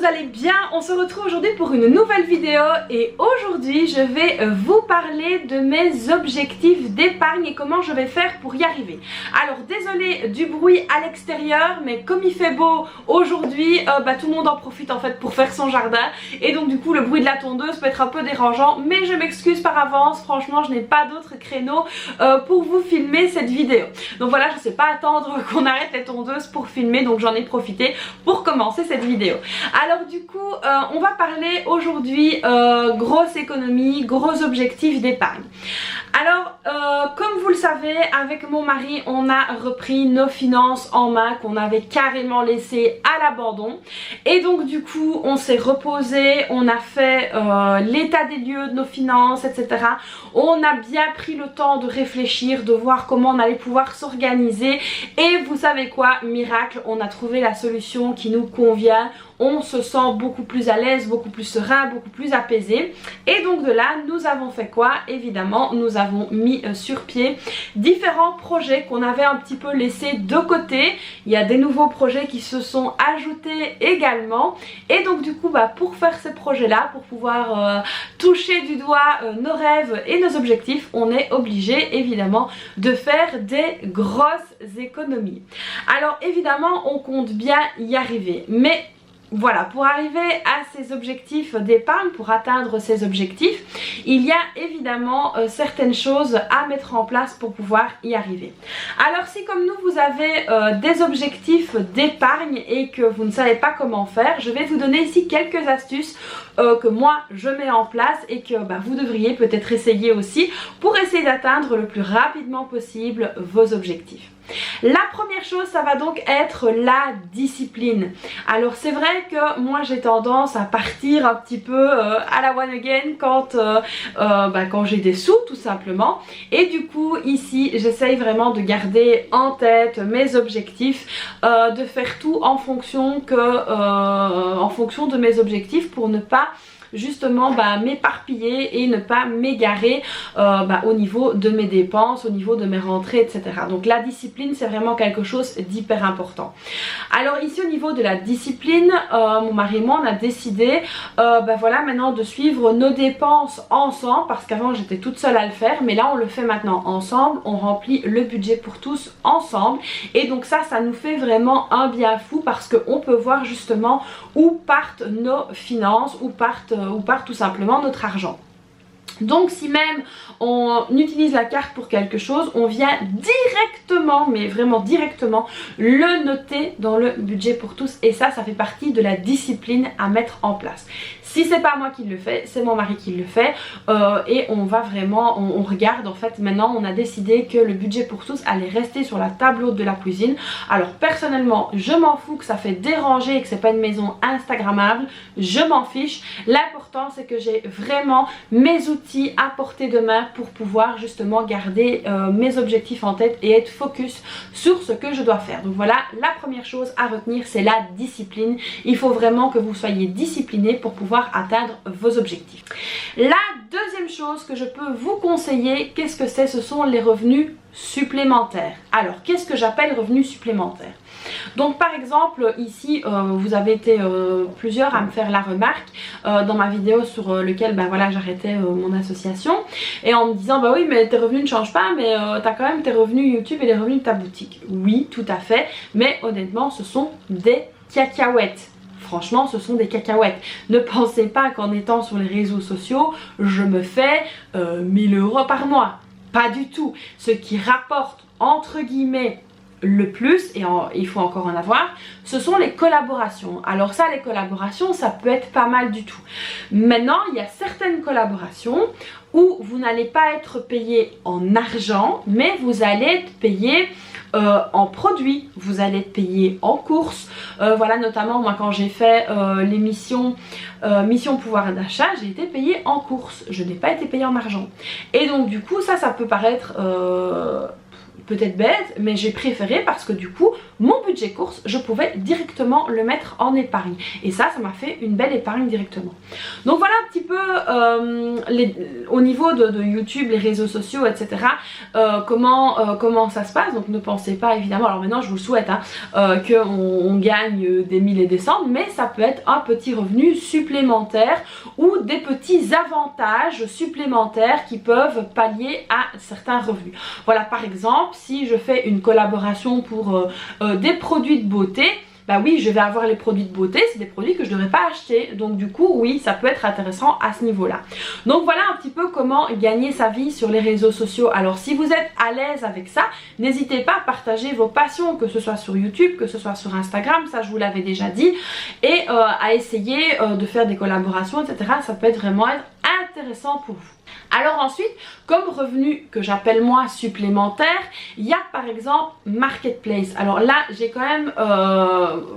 vous allez bien. On se retrouve aujourd'hui pour une nouvelle vidéo et aujourd'hui je vais vous parler de mes objectifs d'épargne et comment je vais faire pour y arriver. Alors désolé du bruit à l'extérieur, mais comme il fait beau aujourd'hui, tout le monde en profite en fait pour faire son jardin et donc du coup le bruit de la tondeuse peut être un peu dérangeant, mais je m'excuse par avance. Franchement, je n'ai pas d'autres créneaux pour vous filmer cette vidéo. Donc voilà, je ne sais pas attendre qu'on arrête les tondeuses pour filmer, donc j'en ai profité pour commencer cette vidéo. Alors du coup on va parler aujourd'hui grosse économie, gros objectifs d'épargne. Alors comme vous le savez, avec mon mari on a repris nos finances en main qu'on avait carrément laissées à l'abandon et donc du coup on s'est reposé, on a fait l'état des lieux de nos finances, etc. On a bien pris le temps de réfléchir, de voir comment on allait pouvoir s'organiser et vous savez quoi, miracle, on a trouvé la solution qui nous convient. On se sent beaucoup plus à l'aise, beaucoup plus serein, beaucoup plus apaisé. Et donc de là, nous avons fait quoi? Évidemment, nous avons mis sur pied différents projets qu'on avait un petit peu laissés de côté. Il y a des nouveaux projets qui se sont ajoutés également. Et donc du coup, pour faire ces projets-là, pour pouvoir toucher du doigt nos rêves et nos objectifs, on est obligé évidemment de faire des grosses économies. Alors évidemment, on compte bien y arriver. Mais voilà, pour arriver à ces objectifs d'épargne, pour atteindre ces objectifs, il y a évidemment certaines choses à mettre en place pour pouvoir y arriver. Alors si comme nous vous avez des objectifs d'épargne et que vous ne savez pas comment faire, je vais vous donner ici quelques astuces que moi je mets en place et que vous devriez peut-être essayer aussi pour essayer d'atteindre le plus rapidement possible vos objectifs. La première chose, ça va donc être la discipline. Alors c'est vrai que moi j'ai tendance à partir un petit peu à la one again quand j'ai des sous tout simplement. Et du coup ici j'essaye vraiment de garder en tête mes objectifs, de faire tout en fonction de mes objectifs pour ne pas justement m'éparpiller et ne pas m'égarer au niveau de mes dépenses, au niveau de mes rentrées, etc. Donc la discipline c'est vraiment quelque chose d'hyper important. Alors ici au niveau de la discipline, mon mari et moi on a décidé maintenant de suivre nos dépenses ensemble, parce qu'avant j'étais toute seule à le faire, mais là on le fait maintenant ensemble, on remplit le budget pour tous ensemble et donc ça nous fait vraiment un bien fou parce qu'on peut voir justement où partent nos finances, où part tout simplement notre argent. Donc si même on utilise la carte pour quelque chose, on vient directement, mais vraiment directement, le noter dans le budget pour tous et ça fait partie de la discipline à mettre en place. Si c'est pas moi qui le fais, c'est mon mari qui le fait et on va vraiment, on regarde en fait. Maintenant on a décidé que le budget pour tous allait rester sur la table haute de la cuisine. Alors personnellement je m'en fous que ça fait déranger et que c'est pas une maison instagrammable, je m'en fiche. L'important c'est que j'ai vraiment mes outils à portée de main pour pouvoir justement garder mes objectifs en tête et être focus sur ce que je dois faire. Donc voilà, la première chose à retenir c'est la discipline. Il faut vraiment que vous soyez discipliné pour pouvoir atteindre vos objectifs. La deuxième chose que je peux vous conseiller, qu'est-ce que c'est? Ce sont les revenus supplémentaires. Alors qu'est-ce que j'appelle revenus supplémentaires? Donc par exemple ici vous avez été plusieurs à me faire la remarque dans ma vidéo sur lequel j'arrêtais mon association et en me disant oui mais tes revenus ne changent pas, mais t'as quand même tes revenus YouTube et les revenus de ta boutique. Oui tout à fait, mais honnêtement ce sont des cacahuètes. Franchement ce sont des cacahuètes. Ne pensez pas qu'en étant sur les réseaux sociaux je me fais 1000 € par mois. Pas du tout. Ce qui rapporte entre guillemets le plus, et il faut encore en avoir, ce sont les collaborations. Alors ça, les collaborations, ça peut être pas mal du tout. Maintenant, il y a certaines collaborations où vous n'allez pas être payé en argent, mais vous allez être payé en produits, vous allez être payé en courses. Voilà, notamment moi quand j'ai fait l'émission Mission Pouvoir d'achat, j'ai été payée en courses, je n'ai pas été payée en argent. Et donc du coup ça peut paraître peut-être bête, mais j'ai préféré parce que du coup mon budget course, je pouvais directement le mettre en épargne et ça m'a fait une belle épargne directement. Donc voilà un petit peu au niveau de YouTube, les réseaux sociaux, etc. Comment ça se passe. Donc ne pensez pas évidemment, alors maintenant je vous le souhaite qu'on gagne des 1000 et des cents, mais ça peut être un petit revenu supplémentaire ou des petits avantages supplémentaires qui peuvent pallier à certains revenus. Voilà, par exemple si je fais une collaboration pour des produits de beauté, bah oui, je vais avoir les produits de beauté, c'est des produits que je ne devrais pas acheter, donc du coup oui, ça peut être intéressant à ce niveau là. Donc voilà un petit peu comment gagner sa vie sur les réseaux sociaux. Alors si vous êtes à l'aise avec ça, n'hésitez pas à partager vos passions, que ce soit sur YouTube, que ce soit sur Instagram, ça je vous l'avais déjà dit, et à essayer de faire des collaborations, etc. Ça peut vraiment être intéressant pour vous. Alors ensuite, comme revenu que j'appelle moi supplémentaire, il y a par exemple Marketplace. Alors là, j'ai quand même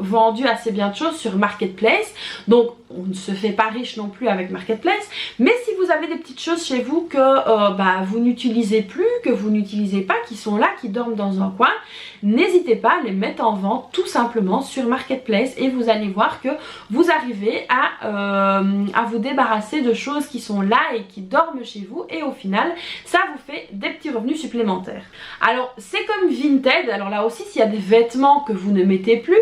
vendu assez bien de choses sur Marketplace, donc on ne se fait pas riche non plus avec Marketplace, mais si vous avez des petites choses chez vous que vous n'utilisez plus, que vous n'utilisez pas, qui sont là, qui dorment dans un coin, n'hésitez pas à les mettre en vente tout simplement sur Marketplace et vous allez voir que vous arrivez à vous débarrasser de choses qui sont là et qui dorment chez vous et au final ça vous fait des petits revenus supplémentaires. Alors c'est comme Vinted, alors là aussi s'il y a des vêtements que vous ne mettez plus,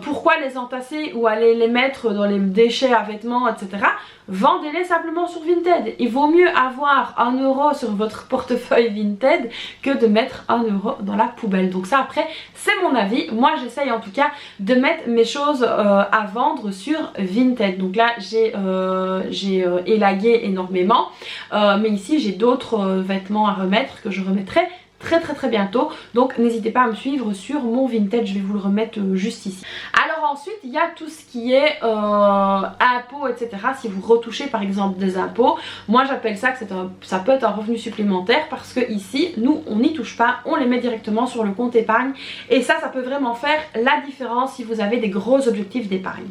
pourquoi les entasser ou aller les mettre dans les déchets à vêtements, etc. Vendez-les simplement sur Vinted. Il vaut mieux avoir 1 € sur votre portefeuille Vinted que de mettre 1 € dans la poubelle. Donc ça après c'est mon avis, moi j'essaye en tout cas de mettre mes choses à vendre sur Vinted. Donc là j'ai élagué énormément, mais ici j'ai d'autres vêtements à remettre que je remettrai très bientôt, donc n'hésitez pas à me suivre sur mon Vinted, je vais vous le remettre juste ici. Alors ensuite il y a tout ce qui est impôts, etc. Si vous retouchez par exemple des impôts, moi j'appelle ça que ça peut être un revenu supplémentaire parce que ici nous on n'y touche pas, on les met directement sur le compte épargne et ça peut vraiment faire la différence si vous avez des gros objectifs d'épargne.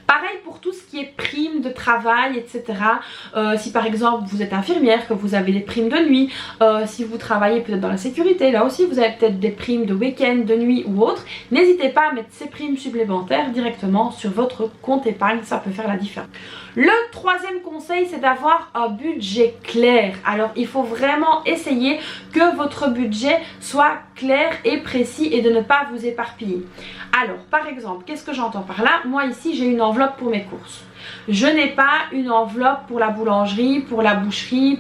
Pareil pour tout ce qui est primes de travail, etc. Si par exemple vous êtes infirmière, que vous avez des primes de nuit, si vous travaillez peut-être dans la sécurité, là aussi vous avez peut-être des primes de week-end, de nuit ou autre, n'hésitez pas à mettre ces primes supplémentaires directement sur votre compte épargne, ça peut faire la différence. Le troisième conseil, c'est d'avoir un budget clair. Alors il faut vraiment essayer que votre budget soit clair et précis et de ne pas vous éparpiller. Alors par exemple, qu'est-ce que j'entends par là? Moi ici j'ai une enveloppe pour mes courses. Je n'ai pas une enveloppe pour la boulangerie, pour la boucherie,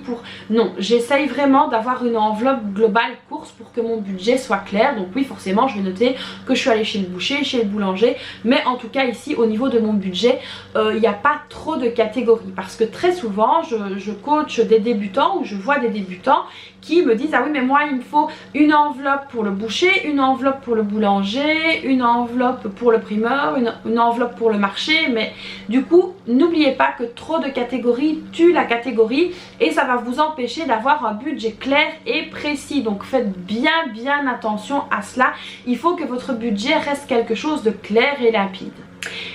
non, j'essaye vraiment d'avoir une enveloppe globale course pour que mon budget soit clair. Donc oui, forcément je vais noter que je suis allée chez le boucher, chez le boulanger, mais en tout cas ici au niveau de mon budget, il n'y a pas trop de catégories parce que très souvent je coach des débutants ou je vois des débutants qui me disent: ah oui mais moi il me faut une enveloppe pour le boucher, une enveloppe pour le boulanger, une enveloppe pour le primeur, une enveloppe pour le marché. Mais du coup n'oubliez pas que trop de catégories tue la catégorie et ça va vous empêcher d'avoir un budget clair et précis. Donc faites bien attention à cela, il faut que votre budget reste quelque chose de clair et limpide.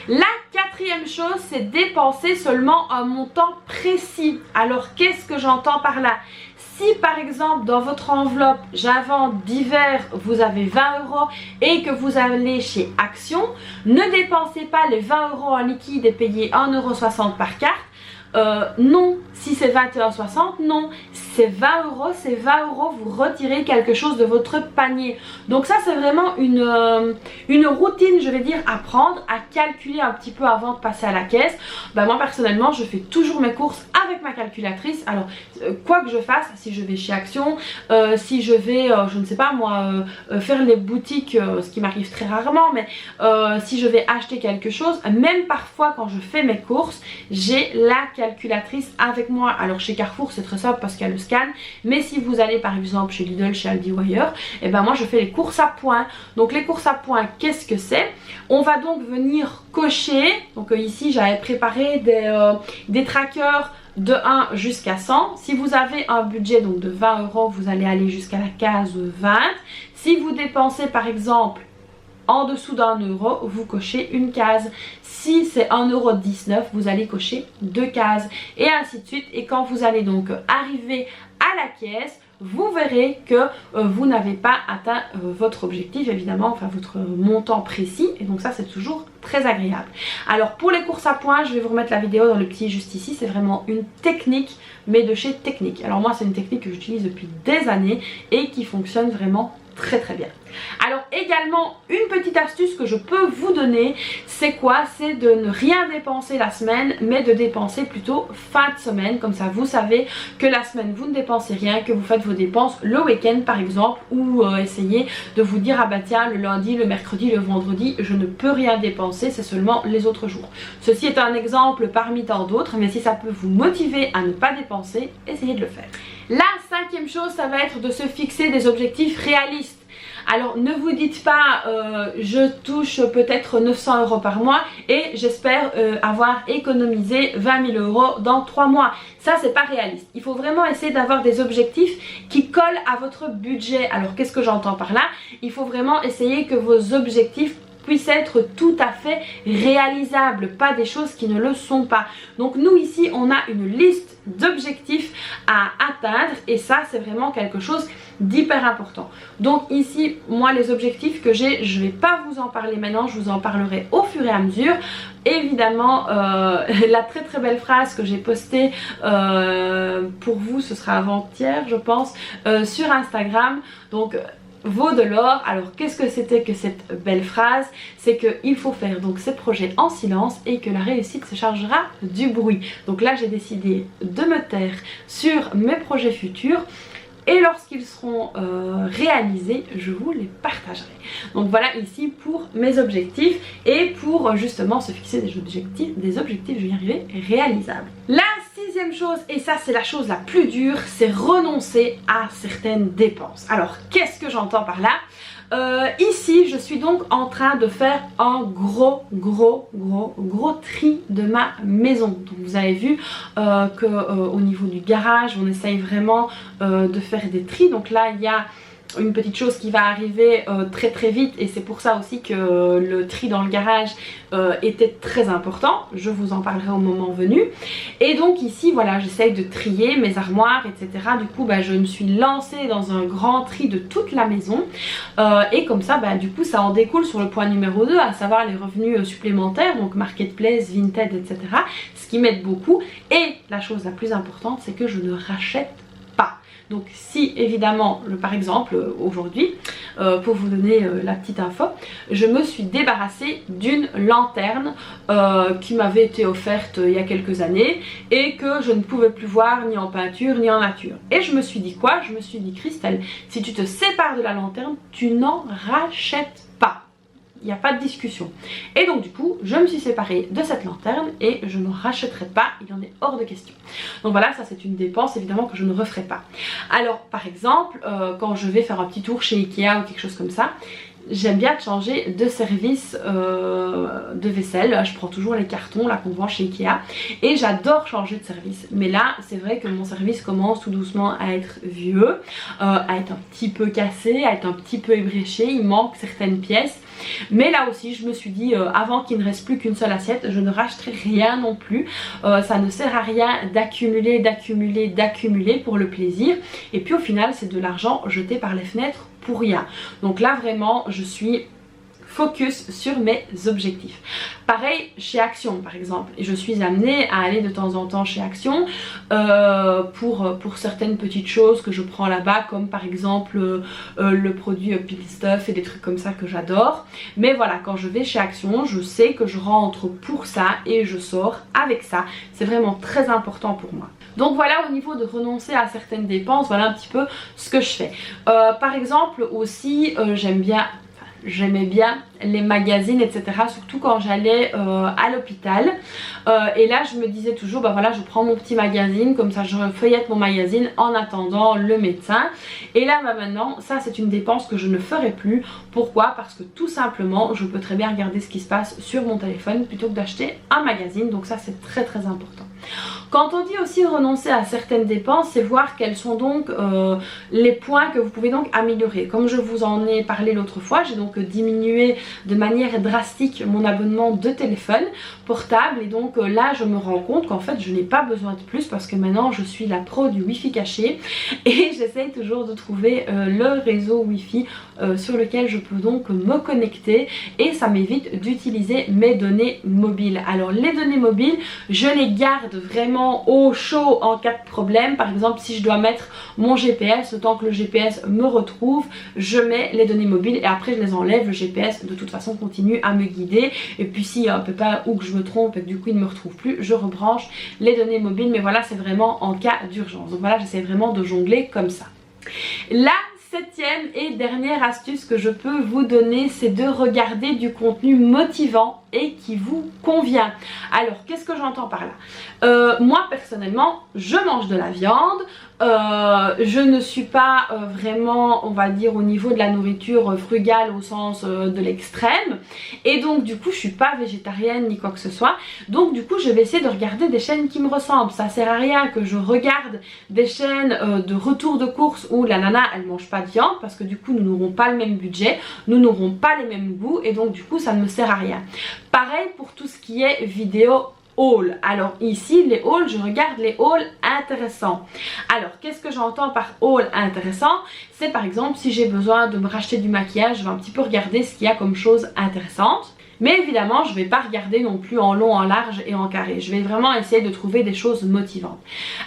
La quatrième chose, c'est dépenser seulement un montant précis. Alors qu'est-ce que j'entends par là? Si par exemple dans votre enveloppe j'invente d'hiver, vous avez 20 € et que vous allez chez Action, ne dépensez pas les 20 € en liquide et payez 1,60 € par carte. Non, si c'est 21,60, non, c'est 20 €, c'est 20 €, vous retirez quelque chose de votre panier. Donc ça c'est vraiment une routine, je vais dire, à prendre, à calculer un petit peu avant de passer à la caisse. Moi personnellement je fais toujours mes courses avec ma calculatrice. Alors quoi que je fasse, si je vais chez Action, si je vais, je ne sais pas moi, faire les boutiques, ce qui m'arrive très rarement, mais si je vais acheter quelque chose, même parfois quand je fais mes courses, j'ai la calculatrice avec moi. Alors chez Carrefour c'est très simple parce qu'il y a le scan, mais si vous allez par exemple chez Lidl, chez Aldi ou ailleurs, et moi je fais les courses à points. Donc les courses à points, qu'est-ce que c'est? On va donc venir cocher, donc ici j'avais préparé des trackers de 1 jusqu'à 100. Si vous avez un budget donc de 20 €, vous allez aller jusqu'à la case 20. Si vous dépensez par exemple en dessous d'1 €, vous cochez une case. Si c'est 1,19 €, vous allez cocher 2 cases et ainsi de suite. Et quand vous allez donc arriver à la caisse, vous verrez que vous n'avez pas atteint votre objectif évidemment, enfin votre montant précis, et donc ça c'est toujours très agréable. Alors pour les courses à points, je vais vous remettre la vidéo dans le petit juste ici, c'est vraiment une technique mais de chez Technique. Alors moi c'est une technique que j'utilise depuis des années et qui fonctionne vraiment très très bien. Alors également une petite astuce que je peux vous donner, c'est quoi? C'est de ne rien dépenser la semaine mais de dépenser plutôt fin de semaine. Comme ça vous savez que la semaine vous ne dépensez rien, que vous faites vos dépenses le week-end par exemple, ou essayez de vous dire ah bah tiens, le lundi, le mercredi, le vendredi je ne peux rien dépenser, c'est seulement les autres jours. Ceci est un exemple parmi tant d'autres, mais si ça peut vous motiver à ne pas dépenser, essayez de le faire. La cinquième chose, ça va être de se fixer des objectifs réalistes. Alors ne vous dites pas je touche peut-être 900 € par mois et j'espère avoir économisé 20 000 € dans 3 mois. Ça c'est pas réaliste. Il faut vraiment essayer d'avoir des objectifs qui collent à votre budget. Alors qu'est-ce que j'entends par là? Il faut vraiment essayer que vos objectifs puissent être tout à fait réalisables, pas des choses qui ne le sont pas. Donc nous ici on a une liste d'objectifs à atteindre et ça c'est vraiment quelque chose d'hyper important. Donc ici moi les objectifs que j'ai, je vais pas vous en parler maintenant, je vous en parlerai au fur et à mesure. Évidemment la très très belle phrase que j'ai postée pour vous, ce sera avant-hier je pense, sur Instagram, donc vaut de l'or. Alors qu'est-ce que c'était que cette belle phrase? C'est qu'il faut faire donc ces projets en silence et que la réussite se chargera du bruit. Donc là j'ai décidé de me taire sur mes projets futurs et lorsqu'ils seront réalisés, je vous les partagerai. Donc voilà ici pour mes objectifs et pour justement se fixer des objectifs, je vais y arriver, réalisables. La sixième chose, et ça c'est la chose la plus dure, c'est renoncer à certaines dépenses. Alors qu'est-ce que j'entends par là? Ici je suis donc en train de faire un gros tri de ma maison. Donc vous avez vu au niveau du garage on essaye vraiment de faire des tris. Donc là il y a une petite chose qui va arriver très très vite et c'est pour ça aussi que le tri dans le garage était très important. Je vous en parlerai au moment venu. Et donc ici voilà, j'essaye de trier mes armoires etc. Du coup bah, je me suis lancée dans un grand tri de toute la maison et comme ça bah, du coup ça en découle sur le point numéro 2, à savoir les revenus supplémentaires, donc Marketplace, Vinted etc. Ce qui m'aide beaucoup. Et la chose la plus importante c'est que je ne rachète pas. Donc si évidemment, par exemple aujourd'hui, pour vous donner la petite info, je me suis débarrassée d'une lanterne qui m'avait été offerte il y a quelques années et que je ne pouvais plus voir ni en peinture ni en nature. Et je me suis dit quoi? Je me suis dit Christelle, si tu te sépares de la lanterne, tu n'en rachètes pas. Il n'y a pas de discussion. Et donc du coup je me suis séparée de cette lanterne et je ne rachèterai pas, il en est hors de question. Donc voilà, ça c'est une dépense évidemment que je ne referai pas. Alors par exemple quand je vais faire un petit tour chez Ikea ou quelque chose comme ça, j'aime bien changer de service de vaisselle. Je prends toujours les cartons là qu'on vend chez Ikea et j'adore changer de service. Mais là c'est vrai que mon service commence tout doucement à être vieux, à être un petit peu cassé, à être un petit peu ébréché, il manque certaines pièces. Mais là aussi je me suis dit avant qu'il ne reste plus qu'une seule assiette, je ne racheterai rien non plus. Ça ne sert à rien d'accumuler pour le plaisir. Et puis au final c'est de l'argent jeté par les fenêtres pour rien. Donc là vraiment je suis focus sur mes objectifs. Pareil chez Action par exemple, et je suis amenée à aller de temps en temps chez Action pour certaines petites choses que je prends là-bas, comme par exemple le produit Peel Stuff et des trucs comme ça que j'adore. Mais voilà, quand je vais chez Action, je sais que je rentre pour ça et je sors avec ça. C'est vraiment très important pour moi. Donc voilà, au niveau de renoncer à certaines dépenses, voilà un petit peu ce que je fais. Par exemple aussi j'aimais bien les magazines etc, surtout quand j'allais à l'hôpital et là je me disais toujours bah voilà, je prends mon petit magazine, comme ça je feuillette mon magazine en attendant le médecin. Et là bah maintenant ça c'est une dépense que je ne ferai plus. Pourquoi? Parce que tout simplement je peux très bien regarder ce qui se passe sur mon téléphone plutôt que d'acheter un magazine, donc ça c'est très très important. Quand on dit aussi renoncer à certaines dépenses, c'est voir quels sont donc les points que vous pouvez donc améliorer. Comme je vous en ai parlé l'autre fois, j'ai donc diminué de manière drastique mon abonnement de téléphone portable et donc là je me rends compte qu'en fait je n'ai pas besoin de plus parce que maintenant je suis la pro du wifi caché et j'essaye toujours de trouver le réseau wifi sur lequel je peux donc me connecter et ça m'évite d'utiliser mes données mobiles. Alors les données mobiles, je les garde vraiment au chaud en cas de problème. Par exemple, si je dois mettre mon GPS, le temps que le GPS me retrouve, je mets les données mobiles et après je les enlève. Le GPS de toute façon continue à me guider et puis s'il y a un peu pas où que je me trompe et que du coup il ne me retrouve plus, je rebranche les données mobiles, mais voilà, c'est vraiment en cas d'urgence. Donc voilà, j'essaie vraiment de jongler comme ça. La septième et dernière astuce que je peux vous donner, c'est de regarder du contenu motivant et qui vous convient. Alors qu'est-ce que j'entends par là? Moi personnellement, je mange de la viande, je ne suis pas vraiment, on va dire, au niveau de la nourriture frugale au sens de l'extrême, et donc du coup je suis pas végétarienne ni quoi que ce soit, donc du coup je vais essayer de regarder des chaînes qui me ressemblent. Ça sert à rien que je regarde des chaînes de retour de course où la nana elle mange pas de viande, parce que du coup nous n'aurons pas le même budget, nous n'aurons pas les mêmes goûts et donc du coup ça ne me sert à rien. Pareil pour tout ce qui est vidéo haul. Alors ici les hauls, je regarde les hauls intéressants. Alors qu'est-ce que j'entends par haul intéressant? C'est par exemple si j'ai besoin de me racheter du maquillage, je vais un petit peu regarder ce qu'il y a comme chose intéressante. Mais évidemment je ne vais pas regarder non plus en long, en large et en carré. Je vais vraiment essayer de trouver des choses motivantes.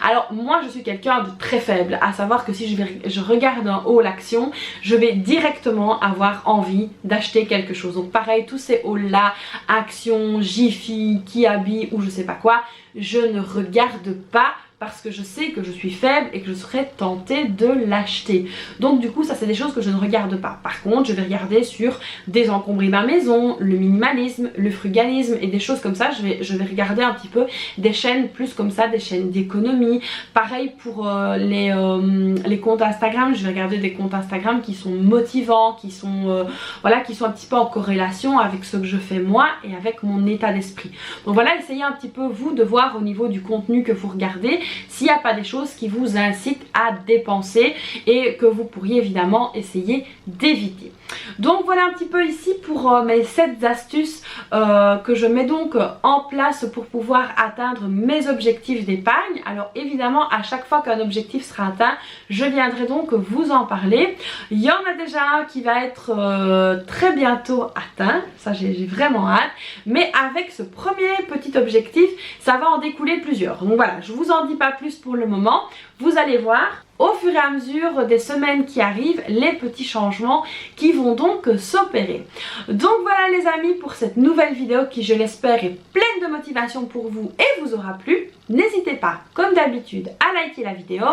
Alors moi je suis quelqu'un de très faible, à savoir que si je regarde un haul action, je vais directement avoir envie d'acheter quelque chose. Donc pareil, tous ces hauls là, action, Jiffy, Kiabi ou je sais pas quoi, je ne regarde pas parce que je sais que je suis faible et que je serais tentée de l'acheter. Donc du coup ça c'est des choses que je ne regarde pas. Par contre je vais regarder sur désencombrer ma maison, le minimalisme, le frugalisme et des choses comme ça. Je vais regarder un petit peu des chaînes plus comme ça, des chaînes d'économie. Pareil pour les comptes Instagram, je vais regarder des comptes Instagram qui sont motivants, qui sont voilà, qui sont un petit peu en corrélation avec ce que je fais moi et avec mon état d'esprit. Donc voilà, essayez un petit peu vous de voir au niveau du contenu que vous regardez s'il n'y a pas des choses qui vous incitent à dépenser et que vous pourriez évidemment essayer d'éviter. Donc voilà un petit peu ici pour mes 7 astuces que je mets donc en place pour pouvoir atteindre mes objectifs d'épargne. Alors évidemment à chaque fois qu'un objectif sera atteint, je viendrai donc vous en parler. Il y en a déjà un qui va être très bientôt atteint, ça j'ai vraiment hâte, mais avec ce premier petit objectif ça va en découler plusieurs. Donc voilà, je vous en dis pas plus pour le moment, vous allez voir au fur et à mesure des semaines qui arrivent les petits changements qui vont donc s'opérer. Donc voilà les amis pour cette nouvelle vidéo qui je l'espère est pleine de motivation pour vous et vous aura plu. N'hésitez pas comme d'habitude à liker la vidéo,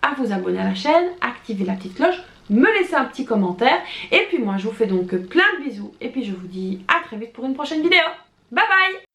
à vous abonner à la chaîne, activer la petite cloche, me laisser un petit commentaire et puis moi je vous fais donc plein de bisous et puis je vous dis à très vite pour une prochaine vidéo. Bye bye!